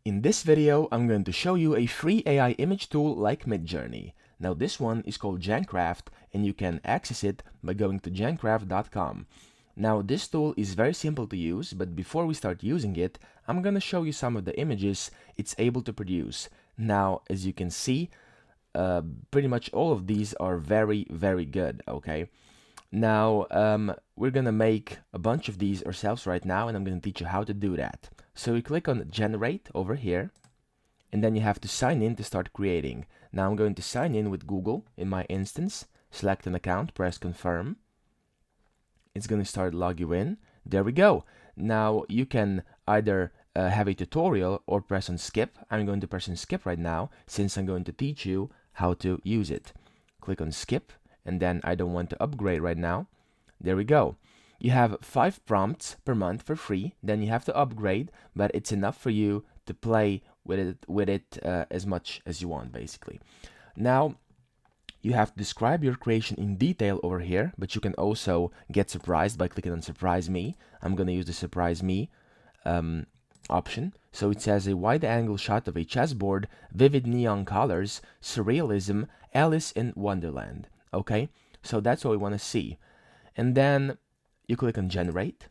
In this video, I'm going to show you a free AI image tool like Midjourney. Now this one is called Gencraft and you can access it by going to gencraft.com. Now this tool is very simple to use, but before we start using it, I'm going to show you some of the images it's able to produce. Now, as you can see, pretty much all of these are very good, okay? Now, we're gonna make a bunch of these ourselves right now, and I'm gonna teach you how to do that. So you click on Generate over here, and then you have to sign in to start creating. Now I'm going to sign in with Google in my instance, select an account, press Confirm. It's gonna start log you in. There we go. Now you can either have a tutorial or press on Skip. I'm going to press on Skip right now, since I'm going to teach you how to use it. Click on Skip. And then I don't want to upgrade right now. There we go. You have 5 prompts per month for free. Then you have to upgrade, but it's enough for you to play with it as much as you want, basically. Now, you have to describe your creation in detail over here, but you can also get surprised by clicking on Surprise Me. I'm going to use the Surprise Me option. So it says a wide-angle shot of a chessboard, vivid neon colors, surrealism, Alice in Wonderland. Okay, so that's what we want to see. And then you click on Generate.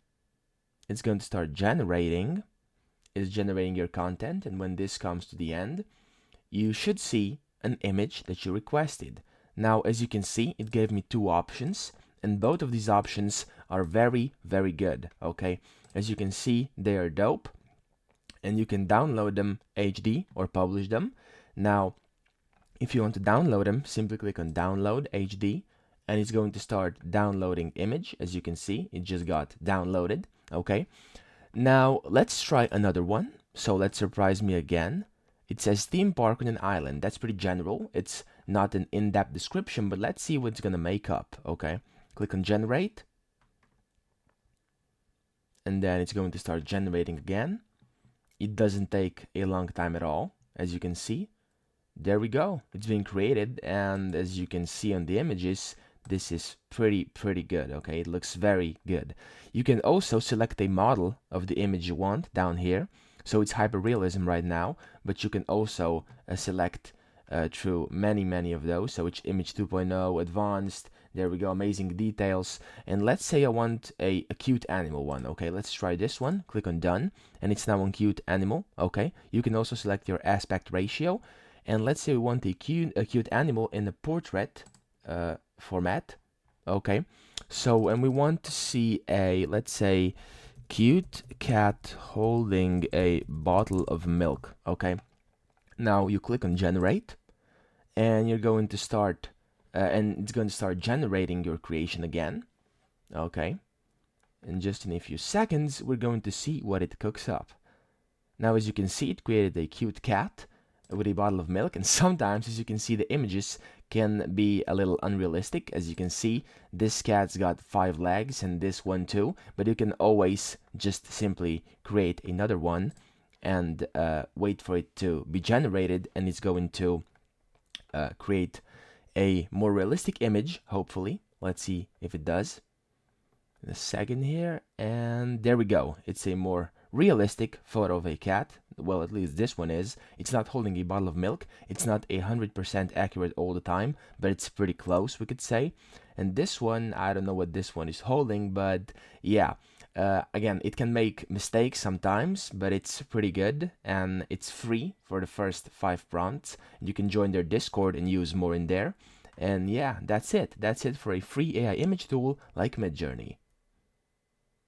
It's going to start generating. It's generating your content, and when this comes to the end, you should see an image that you requested. Now, as you can see, it gave me 2 options, and both of these options are very good, okay? As you can see, they are dope, and you can download them HD or publish them. Now, if you want to download them, simply click on Download HD, and it's going to start downloading image. As you can see, it just got downloaded, okay? Now, let's try another one. So let's surprise me again. It says theme park on an island. That's pretty general. It's not an in-depth description, but let's see what it's gonna make up, okay? Click on Generate, and then it's going to start generating again. It doesn't take a long time at all, as you can see. There we go. It's being created, and as you can see on the images, this is pretty good, okay? It looks very good. You can also select a model of the image you want down here. So it's hyperrealism right now, but you can also select through many of those. So it's image 2.0, advanced, there we go, amazing details. And let's say I want a cute animal one, okay? Let's try this one. Click on Done, and it's now on cute animal, okay? You can also select your aspect ratio. And let's say we want a cute animal in a portrait format, okay? So, and we want to see a, let's say, cute cat holding a bottle of milk, okay? Now you click on Generate, and you're going to start, and it's going to start generating your creation again, okay? And just in a few seconds, we're going to see what it cooks up. Now, as you can see, it created a cute cat with a bottle of milk, and sometimes, as you can see, the images can be a little unrealistic. As you can see, this cat's got 5 legs and this one too, but you can always just simply create another one and wait for it to be generated, and it's going to create a more realistic image, hopefully. Let's see if it does in a second here, and there we go. It's a more realistic photo of a cat. Well, at least this one is. It's not holding a bottle of milk. It's not 100% accurate all the time, but it's pretty close, we could say. And this one, I don't know what this one is holding, but yeah. Again, it can make mistakes sometimes, but it's pretty good, and it's free for the first 5 prompts. You can join their Discord and use more in there. And yeah, that's it. That's it for a free AI image tool like Midjourney.